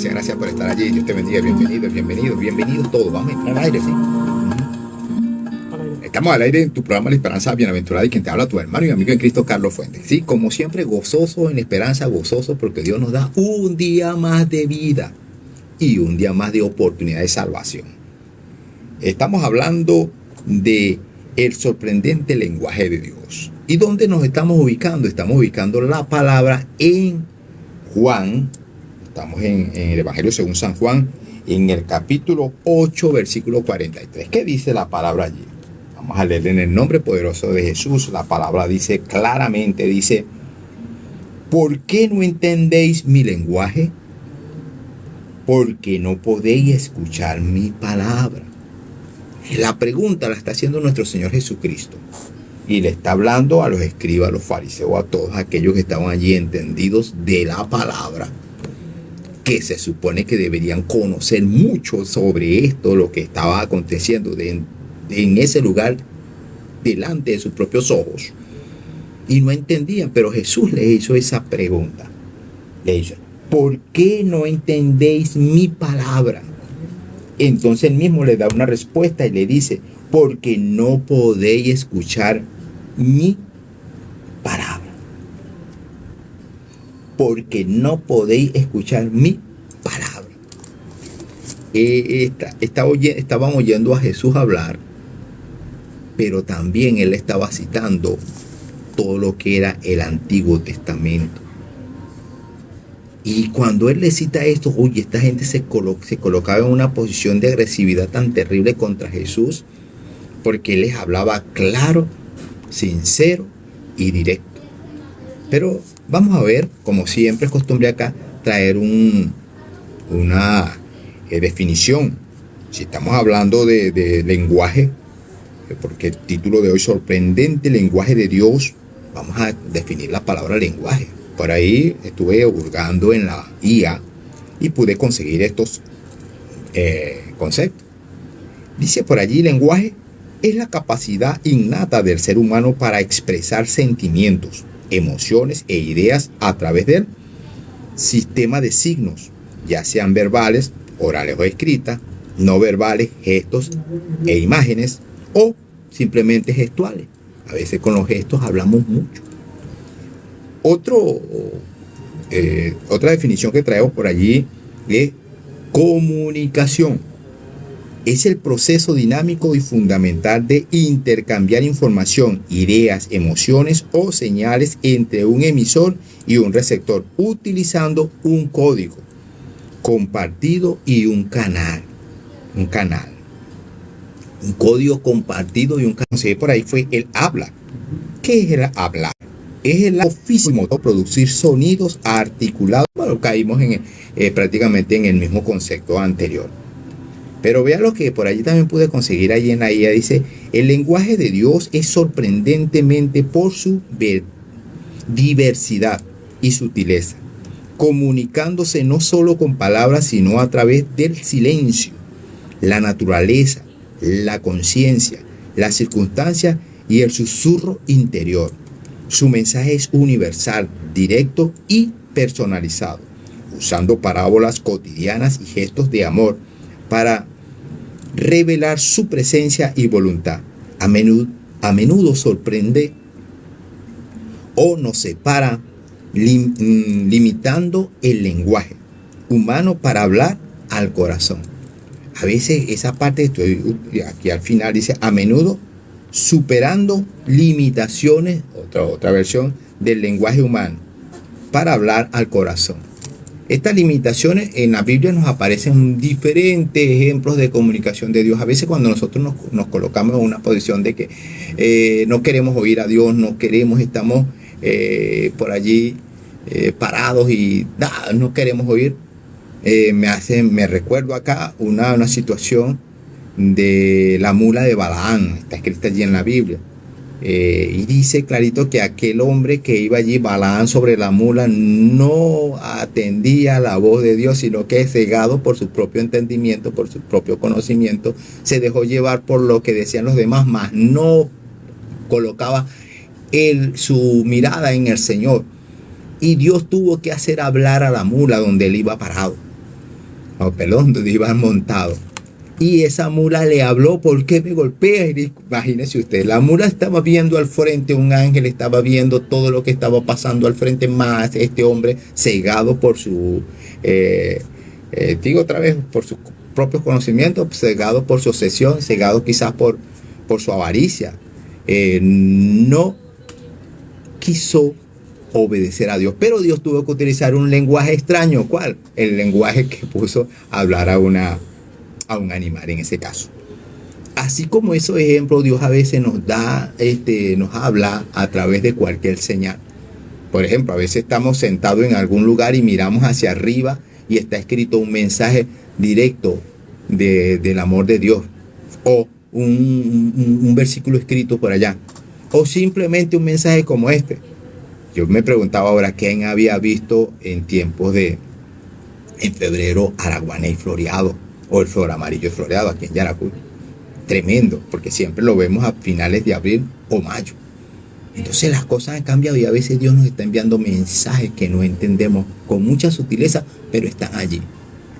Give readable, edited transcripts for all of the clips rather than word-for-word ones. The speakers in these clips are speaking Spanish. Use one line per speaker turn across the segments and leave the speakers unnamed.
Gracias por estar allí. Dios te bendiga. Bienvenidos todos. Vamos a entrar al aire, ¿sí? Estamos al aire en tu programa La Esperanza Bienaventurada y quien te habla, tu hermano y amigo en Cristo, Carlos Fuentes. Sí, como siempre, gozoso en esperanza, gozoso porque Dios nos da un día más de vida y un día más de oportunidad de salvación. Estamos hablando de el sorprendente lenguaje de Dios. ¿Y dónde nos estamos ubicando? Estamos ubicando la palabra en Juan. Estamos en el Evangelio según San Juan, en el capítulo 8, versículo 43. ¿Qué dice la palabra allí? Vamos a leer en el nombre poderoso de Jesús. La palabra dice claramente, dice: ¿por qué no entendéis mi lenguaje? Porque no podéis escuchar mi palabra. La pregunta la está haciendo nuestro Señor Jesucristo. Y le está hablando a los escribas, a los fariseos, a todos aquellos que estaban allí entendidos de la palabra, que se supone que deberían conocer mucho sobre esto, lo que estaba aconteciendo en ese lugar delante de sus propios ojos. Y no entendían, pero Jesús les hizo esa pregunta. Le dijo: ¿por qué no entendéis mi palabra? Entonces él mismo le da una respuesta y le dice: porque no podéis escuchar mi palabra. Porque no podéis escuchar mi palabra. Estaban oyendo a Jesús hablar, pero también él estaba citando todo lo que era el Antiguo Testamento. Y cuando él le cita esto, oye, esta gente se colocaba en una posición de agresividad tan terrible contra Jesús, porque él les hablaba claro, sincero y directo. Pero vamos a ver, como siempre es costumbre acá, traer una definición. Si estamos hablando de lenguaje, porque el título de hoy, sorprendente lenguaje de Dios, vamos a definir la palabra lenguaje. Por ahí estuve hurgando en la IA y pude conseguir estos conceptos. Dice por allí: lenguaje es la capacidad innata del ser humano para expresar sentimientos, emociones e ideas a través del sistema de signos, ya sean verbales, orales o escritas, no verbales, gestos e imágenes, o simplemente gestuales. A veces con los gestos hablamos mucho. Otra definición que traemos por allí es comunicación. Es el proceso dinámico y fundamental de intercambiar información, ideas, emociones o señales entre un emisor y un receptor, utilizando un código compartido y un canal. Un código compartido y un canal. Sí, por ahí fue el habla. ¿Qué es el hablar? Es el oficio de producir sonidos articulados. Bueno, caímos prácticamente en el mismo concepto anterior. Pero vea lo que por allí también pude conseguir allí en la IA. Dice: el lenguaje de Dios es sorprendentemente por su diversidad y sutileza, comunicándose no solo con palabras, sino a través del silencio, la naturaleza, la conciencia, las circunstancias y el susurro interior. Su mensaje es universal, directo y personalizado, usando parábolas cotidianas y gestos de amor para revelar su presencia y voluntad. A menudo sorprende o nos separa, limitando el lenguaje humano para hablar al corazón. A veces esa parte, estoy aquí al final, dice: a menudo superando limitaciones, otra versión del lenguaje humano, para hablar al corazón. Estas limitaciones en la Biblia nos aparecen diferentes ejemplos de comunicación de Dios. A veces cuando nosotros nos colocamos en una posición de que no queremos oír a Dios, estamos por allí parados y no queremos oír. Me recuerdo acá una situación de la mula de Balaán, está escrita allí en la Biblia. Y dice clarito que aquel hombre que iba allí, Balaán, sobre la mula, no atendía la voz de Dios, sino que, cegado por su propio entendimiento, por su propio conocimiento, se dejó llevar por lo que decían los demás, mas no colocaba su mirada en el Señor. Y Dios tuvo que hacer hablar a la mula donde él iba parado. No, perdón, donde iba montado. Y esa mula le habló: ¿por qué me golpea? Y imagínese usted, la mula estaba viendo al frente, un ángel estaba viendo todo lo que estaba pasando al frente, más este hombre cegado por su, digo otra vez, por sus propios conocimientos, cegado por su obsesión, cegado quizás por su avaricia. No quiso obedecer a Dios, pero Dios tuvo que utilizar un lenguaje extraño. ¿Cuál? El lenguaje que puso a hablar a un animal en ese caso. Así como esos ejemplos, Dios a veces nos da, nos habla a través de cualquier señal. Por ejemplo, a veces estamos sentados en algún lugar y miramos hacia arriba y está escrito un mensaje directo del amor de Dios, o un versículo escrito por allá, o simplemente un mensaje como este. Yo me preguntaba ahora quién había visto en tiempos en febrero araguaney floreado, o el flor amarillo floreado aquí en Yaracuy. Tremendo, porque siempre lo vemos a finales de abril o mayo. Entonces las cosas han cambiado y a veces Dios nos está enviando mensajes que no entendemos con mucha sutileza, pero están allí.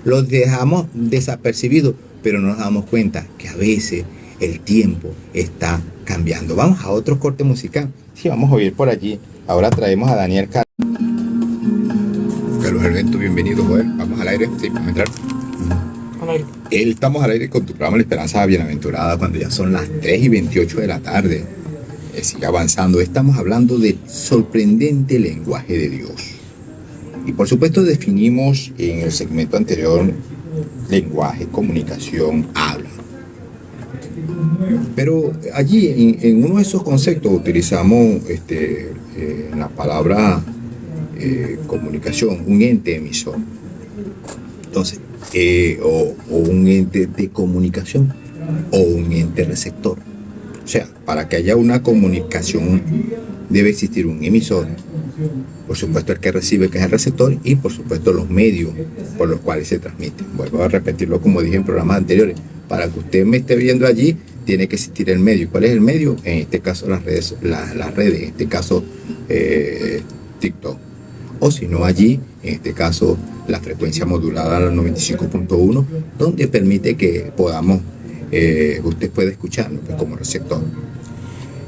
Los dejamos desapercibidos, pero no nos damos cuenta que a veces el tiempo está cambiando. Vamos a otro corte musical. Sí, vamos a oír por allí. Ahora traemos a Daniel Carlos Alberto, bienvenido, Joel. Vamos al aire, sí, vamos a entrar. Estamos al aire con tu programa La Esperanza Bienaventurada, cuando ya son las 3:28 de la tarde. Sigue avanzando. Estamos hablando del sorprendente lenguaje de Dios. Y por supuesto definimos en el segmento anterior lenguaje, comunicación, habla. Pero allí en uno de esos conceptos utilizamos la palabra comunicación, un ente emisor. Entonces, o un ente de comunicación o un ente receptor. O sea, para que haya una comunicación debe existir un emisor, por supuesto el que recibe, que es el receptor, y por supuesto los medios por los cuales se transmite. Vuelvo a repetirlo como dije en programas anteriores. Para que usted me esté viendo allí, tiene que existir el medio. ¿Cuál es el medio? En este caso las redes, en este caso TikTok. O si no, allí, en este caso, la frecuencia modulada a la 95.1, donde permite que podamos, usted puede escucharlo pues, como receptor.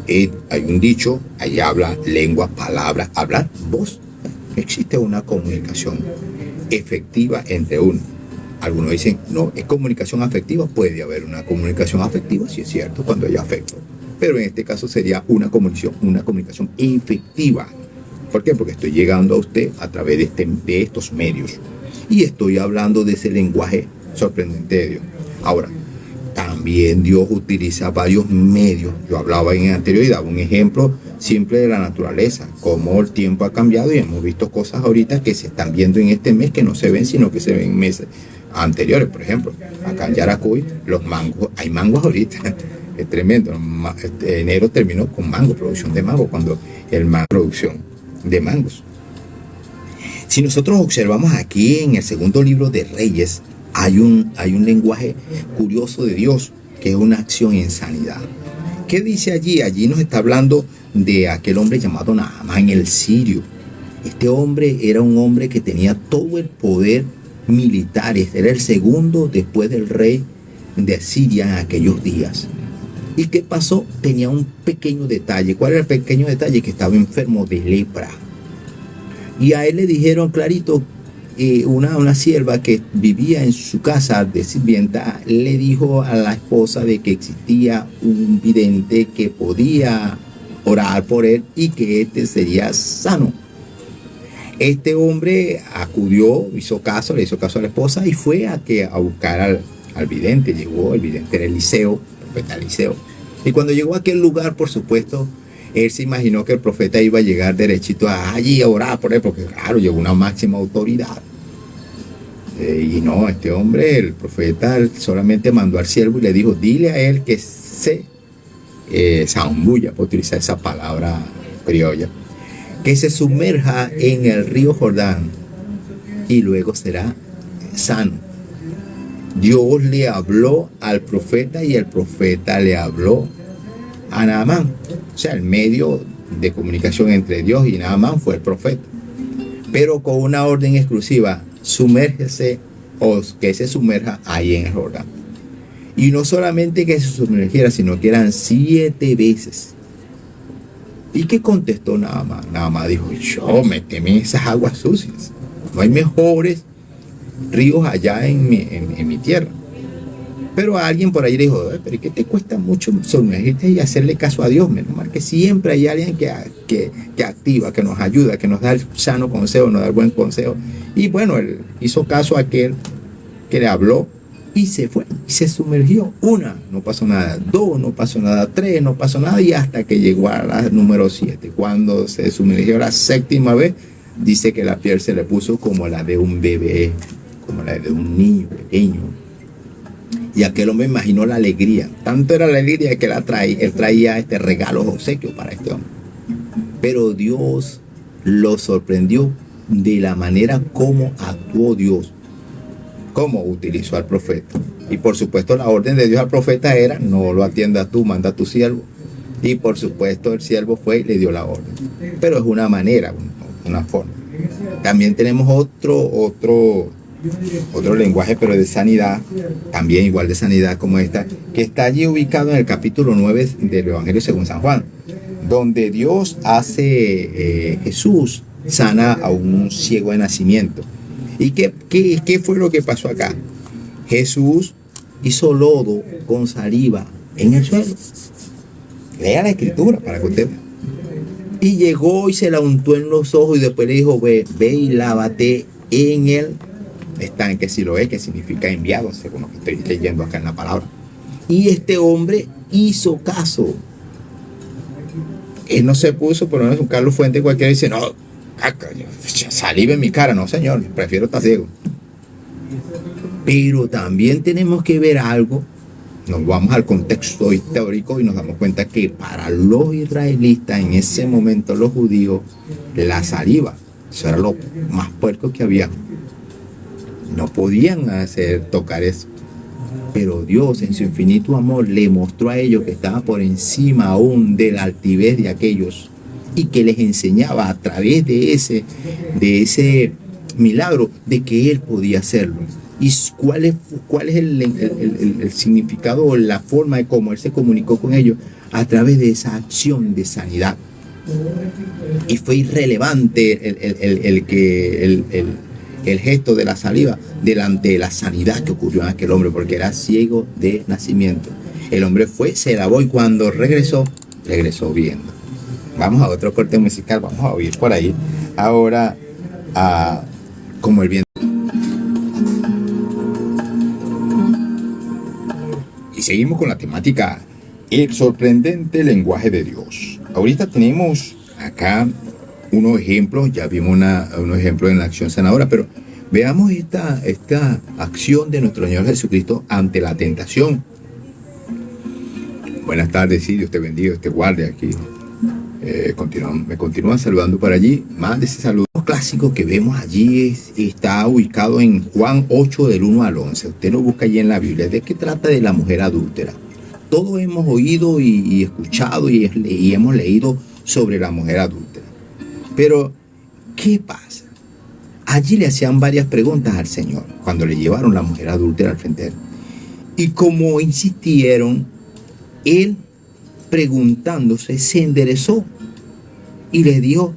Hay un dicho, ahí habla lengua, palabra, hablar, voz. Existe una comunicación efectiva entre uno. Algunos dicen, no, es comunicación afectiva. Puede haber una comunicación afectiva, sí es cierto, cuando hay afecto. Pero en este caso sería una comunicación efectiva. ¿Por qué? Porque estoy llegando a usted a través de estos medios. Y estoy hablando de ese lenguaje sorprendente de Dios. Ahora, también Dios utiliza varios medios. Yo hablaba en anterioridad, un ejemplo simple de la naturaleza, cómo el tiempo ha cambiado y hemos visto cosas ahorita que se están viendo en este mes que no se ven, sino que se ven en meses anteriores. Por ejemplo, acá en Yaracuy, los mangos, hay mangos ahorita, es tremendo. Enero terminó con mango, producción de mango, cuando el mango, producción de mangos. Si nosotros observamos aquí en el segundo libro de Reyes, hay un lenguaje curioso de Dios, que es una acción en sanidad. ¿Qué dice allí? Allí nos está hablando de aquel hombre llamado Naamán el sirio. Este hombre era un hombre que tenía todo el poder militar, era el segundo después del rey de Siria en aquellos días. ¿Y qué pasó? Tenía un pequeño detalle. ¿Cuál era el pequeño detalle? Que estaba enfermo de lepra. Y a él le dijeron clarito, una sierva que vivía en su casa de sirvienta, le dijo a la esposa de que existía un vidente que podía orar por él y que este sería sano. Este hombre acudió, le hizo caso a la esposa y fue a buscar al vidente. Llegó, el vidente era Eliseo, el profeta Eliseo. Y cuando llegó a aquel lugar, por supuesto, él se imaginó que el profeta iba a llegar derechito allí a orar por él, porque claro, llegó una máxima autoridad. Y no, este hombre, el profeta, solamente mandó al siervo y le dijo, dile a él que se zambulla, por utilizar esa palabra criolla, que se sumerja en el río Jordán y luego será sano. Dios le habló al profeta y el profeta le habló a Naamán. O sea, el medio de comunicación entre Dios y Naamán fue el profeta. pero con una orden exclusiva: sumérgese o que se sumerja ahí en el Jordán. Y no solamente que se sumergiera, sino que eran 7 veces. ¿Y qué contestó Naamán? Naamán dijo: yo méteme en esas aguas sucias. No hay mejores ríos allá en mi tierra. Pero alguien por ahí le dijo: pero ¿qué te cuesta mucho sumergirte y hacerle caso a Dios? Menos mal que siempre hay alguien que activa, que nos ayuda, que nos da el sano consejo, nos da el buen consejo. Y bueno, él hizo caso a aquel que le habló y se fue, y se sumergió. 1, no pasó nada; 2, no pasó nada; 3, no pasó nada, y hasta que llegó a la número 7. Cuando se sumergió la 7ª vez, dice que la piel se le puso como la de un bebé, como la de un niño pequeño. Y aquel hombre imaginó la alegría. Tanto era la alegría que él traía este regalo obsequio para este hombre. Pero Dios lo sorprendió de la manera como actuó Dios, cómo utilizó al profeta. Y por supuesto la orden de Dios al profeta era: no lo atiendas tú, manda a tu siervo. Y por supuesto el siervo fue y le dio la orden. Pero es una manera, una forma. También tenemos otro lenguaje, pero de sanidad, también igual de sanidad como esta, que está allí ubicado en el capítulo 9 del Evangelio según San Juan, donde Dios Jesús sana a un ciego de nacimiento. ¿Y qué fue lo que pasó acá? Jesús hizo lodo con saliva en el suelo. Lea la escritura para que usted vea. Y llegó y se la untó en los ojos, y después le dijo: ve y lávate en el estanque Siloé, que significa enviado, según lo que estoy leyendo acá en la palabra. Y este hombre hizo caso. Él no se puso, por lo menos un Carlos Fuentes cualquiera dice: no, saliva en mi cara. No, señor, prefiero estar ciego. Pero también tenemos que ver algo. Nos vamos al contexto histórico y nos damos cuenta que para los israelitas en ese momento, los judíos, la saliva, eso era lo más puerco que había. No podían tocar eso. Pero Dios, en su infinito amor, le mostró a ellos que estaba por encima aún de la altivez de aquellos, y que les enseñaba a través de ese milagro de que Él podía hacerlo. ¿Y cuál es el significado o la forma de cómo Él se comunicó con ellos? A través de esa acción de sanidad. Y fue irrelevante el gesto de la saliva delante de la sanidad que ocurrió en aquel hombre, porque era ciego de nacimiento. El hombre fue, se lavó, y cuando regresó viendo. Vamos a otro corte musical, vamos a oír por ahí ahora como el viento. Y seguimos con la temática: el sorprendente lenguaje de Dios. Ahorita tenemos acá unos ejemplos, ya vimos unos ejemplos en la acción sanadora, pero veamos esta acción de nuestro Señor Jesucristo ante la tentación. Buenas tardes, sí, Dios te bendiga, Dios te guarde aquí. Me continúan saludando por allí. Más de ese saludo clásico que vemos allí está ubicado en Juan 8 del 1 al 11. Usted lo busca allí en la Biblia. ¿De qué trata? De la mujer adúltera. Todos hemos oído y escuchado y hemos leído sobre la mujer adúltera. Pero, ¿qué pasa? Allí le hacían varias preguntas al Señor cuando le llevaron la mujer adúltera al frente de él. Y como insistieron, él, preguntándose, se enderezó y les dijo: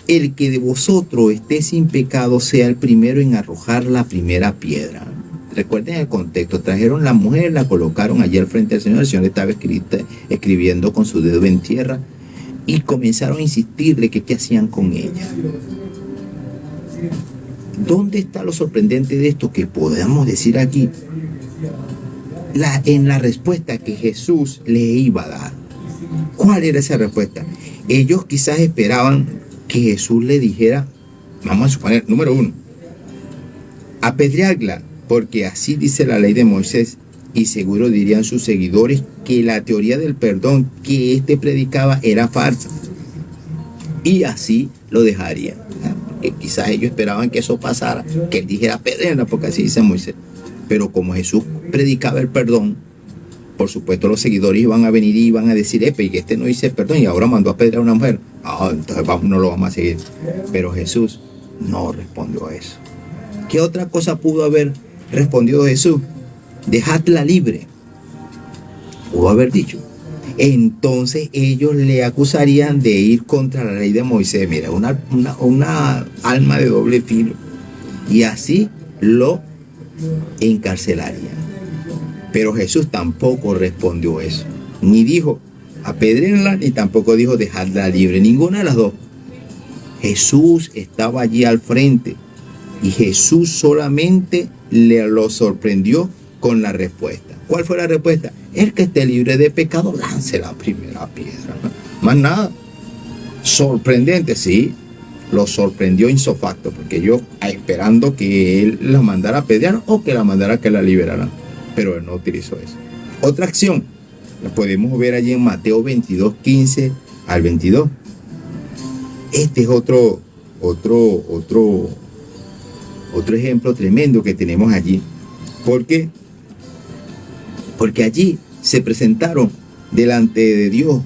el que de vosotros esté sin pecado sea el primero en arrojar la primera piedra. Recuerden el contexto: trajeron la mujer, la colocaron allí al frente del Señor. El Señor estaba escribiendo con su dedo en tierra, y comenzaron a insistirle que qué hacían con ella. ¿Dónde está lo sorprendente de esto? Que podamos decir aquí, en la respuesta que Jesús le iba a dar. ¿Cuál era esa respuesta? Ellos quizás esperaban que Jesús le dijera, vamos a suponer, número 1, apedrearla, porque así dice la ley de Moisés, y seguro dirían sus seguidores que la teoría del perdón que éste predicaba era falsa, y así lo dejarían. Porque quizás ellos esperaban que eso pasara, que él dijera apedrearla, porque así dice Moisés. Pero como Jesús predicaba el perdón, por supuesto los seguidores iban a venir y iban a decir, y que este no dice perdón y ahora mandó a apedrear a una mujer. Entonces no lo vamos a seguir. Pero Jesús no respondió a eso. ¿Qué otra cosa pudo haber respondido Jesús? Dejadla libre. Pudo haber dicho. Entonces ellos le acusarían de ir contra la ley de Moisés. Mira, una alma de doble filo. Y así lo encarcelarían. Pero Jesús tampoco respondió eso. Ni dijo, apedréenla, ni tampoco dijo, dejadla libre. Ninguna de las dos. Jesús estaba allí al frente. Y Jesús solamente lo sorprendió con la respuesta. ¿Cuál fue la respuesta? El que esté libre de pecado, lance la primera piedra. Más nada. Sorprendente, sí. Lo sorprendió insofacto, porque yo esperando que él la mandara a apedrear o que la mandara a que la liberaran. Pero él no utilizó eso. Otra acción la podemos ver allí en Mateo 22, 15 al 22. Este es otro ejemplo tremendo que tenemos allí. ¿Por qué? Porque allí se presentaron delante de Dios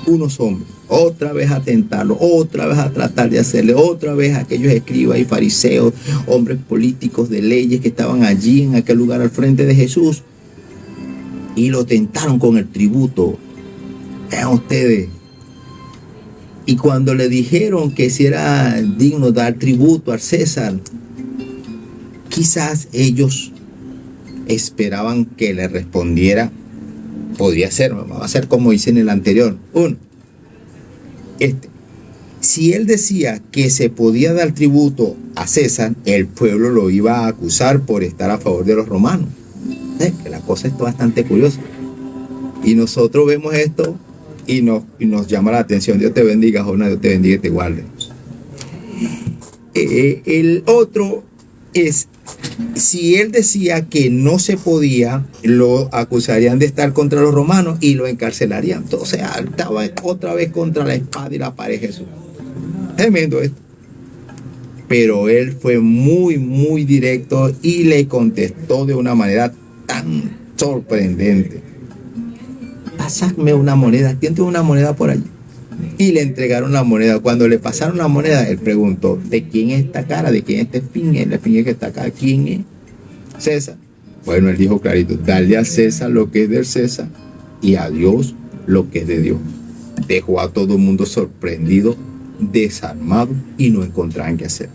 unos hombres, otra vez a tentarlo, otra vez a tratar de hacerle, otra vez a aquellos escribas y fariseos, hombres políticos de leyes que estaban allí en aquel lugar al frente de Jesús, y lo tentaron con el tributo. Vean ustedes. Y cuando le dijeron que si era digno dar tributo al César, quizás ellos esperaban que le respondiera, podría ser, vamos a hacer como hice en el anterior. Si él decía que se podía dar tributo a César, el pueblo lo iba a acusar por estar a favor de los romanos. Que la cosa es bastante curiosa. Y nosotros vemos esto y nos llama la atención. Dios te bendiga, Jonás, Dios te bendiga y te guarde. El otro es, si él decía que no se podía, lo acusarían de estar contra los romanos y lo encarcelarían. Entonces estaba otra vez contra la espada y la pared Jesús. Tremendo esto. Pero él fue muy, muy directo y le contestó de una manera tan sorprendente. Pasadme una moneda. ¿Quién tiene una moneda por allí? Y le entregaron la moneda. Cuando le pasaron la moneda, él preguntó, ¿de quién es esta cara? ¿De quién es este esfinge? La esfinge que está acá, ¿quién es? César. Bueno, él dijo clarito, dale a César lo que es del César y a Dios lo que es de Dios. Dejó a todo el mundo sorprendido, desarmado y no encontraban qué hacer.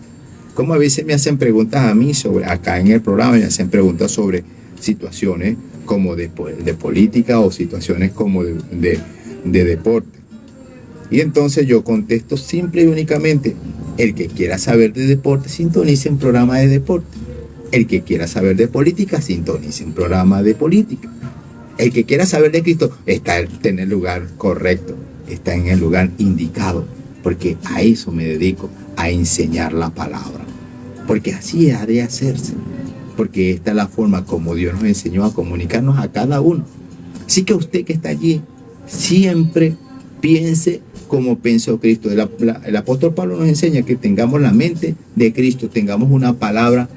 Como a veces me hacen preguntas a mí sobre, acá en el programa me hacen preguntas sobre situaciones como de política o situaciones como de deporte. Y entonces yo contesto simple y únicamente, el que quiera saber de deporte, sintonice un programa de deporte. El que quiera saber de política, sintonice un programa de política. El que quiera saber de Cristo, está en el lugar correcto, está en el lugar indicado, porque a eso me dedico, a enseñar la palabra. Porque así ha de hacerse, porque esta es la forma como Dios nos enseñó a comunicarnos a cada uno. Así que usted que está allí, siempre piense como pensó Cristo. El apóstol Pablo nos enseña que tengamos la mente de Cristo, tengamos una palabra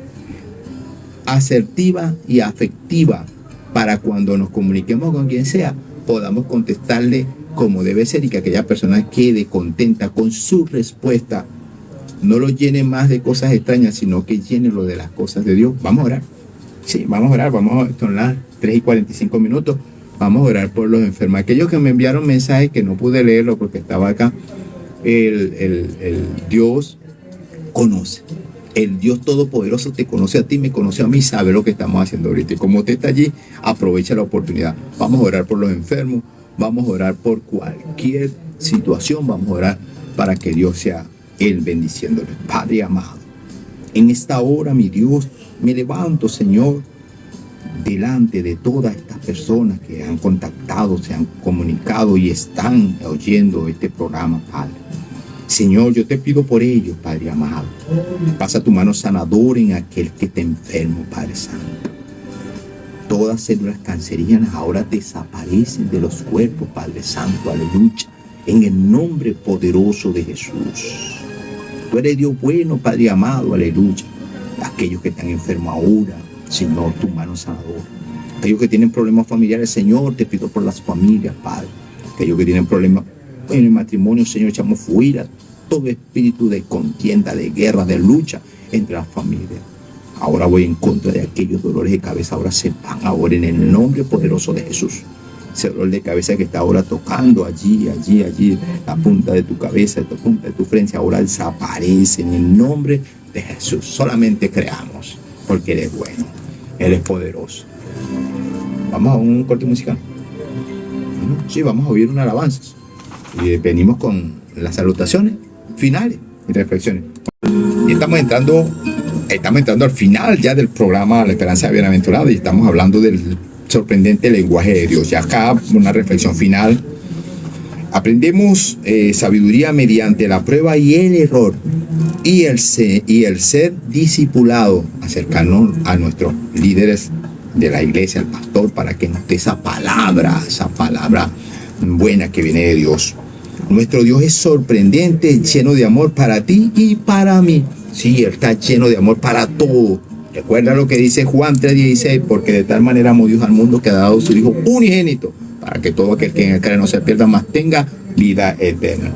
asertiva y afectiva para cuando nos comuniquemos con quien sea, podamos contestarle como debe ser y que aquella persona quede contenta con su respuesta. No lo llene más de cosas extrañas, sino que llene lo de las cosas de Dios. Vamos a orar. Sí, vamos a orar. Son las 3:45 minutos. Vamos a orar por los enfermos. Aquellos que me enviaron mensajes que no pude leerlo porque estaba acá. El Dios conoce. El Dios Todopoderoso te conoce a ti, me conoce a mí, sabe lo que estamos haciendo ahorita. Y como usted está allí, aprovecha la oportunidad. Vamos a orar por los enfermos. Vamos a orar por cualquier situación. Vamos a orar para que Dios sea Él bendiciéndoles. Padre amado, en esta hora, mi Dios, me levanto, Señor, delante de todas estas personas que han contactado, se han comunicado y están oyendo este programa, Padre. Señor, yo te pido por ellos, Padre amado. Pasa tu mano sanadora en aquel que esté enfermo, Padre Santo. Todas células cancerígenas ahora desaparecen de los cuerpos, Padre Santo, aleluya. En el nombre poderoso de Jesús. Tú eres Dios bueno, Padre amado, aleluya. Aquellos que están enfermos ahora, Señor, tu mano sanadora. Aquellos que tienen problemas familiares, Señor, te pido por las familias, Padre. Aquellos que tienen problemas en el matrimonio, Señor, echamos fuera todo espíritu de contienda, de guerra, de lucha entre las familias. Ahora voy en contra de aquellos dolores de cabeza. Ahora se van ahora en el nombre poderoso de Jesús. Ese dolor de cabeza que está ahora tocando allí, la punta de tu cabeza, la punta de tu frente, ahora desaparece en el nombre de Jesús. Solamente creamos, porque Él es bueno, Él es poderoso. Vamos a un corte musical. Sí, vamos a oír una alabanza. Y venimos con las salutaciones finales y reflexiones. Y estamos entrando al final ya del programa La Esperanza de Bienaventurado y estamos hablando del sorprendente lenguaje de Dios. Ya acá una reflexión final. Aprendemos sabiduría mediante la prueba y el error y el ser discipulado, acercarnos a nuestros líderes de la iglesia, al pastor, para que nos dé esa palabra buena que viene de Dios. Nuestro Dios es sorprendente, lleno de amor para ti y para mí. Sí, Él está lleno de amor para todo. Recuerda lo que dice Juan 3:16, porque de tal manera amó Dios al mundo que ha dado su Hijo unigénito, para que todo aquel que en Él cree no se pierda, mas tenga vida eterna.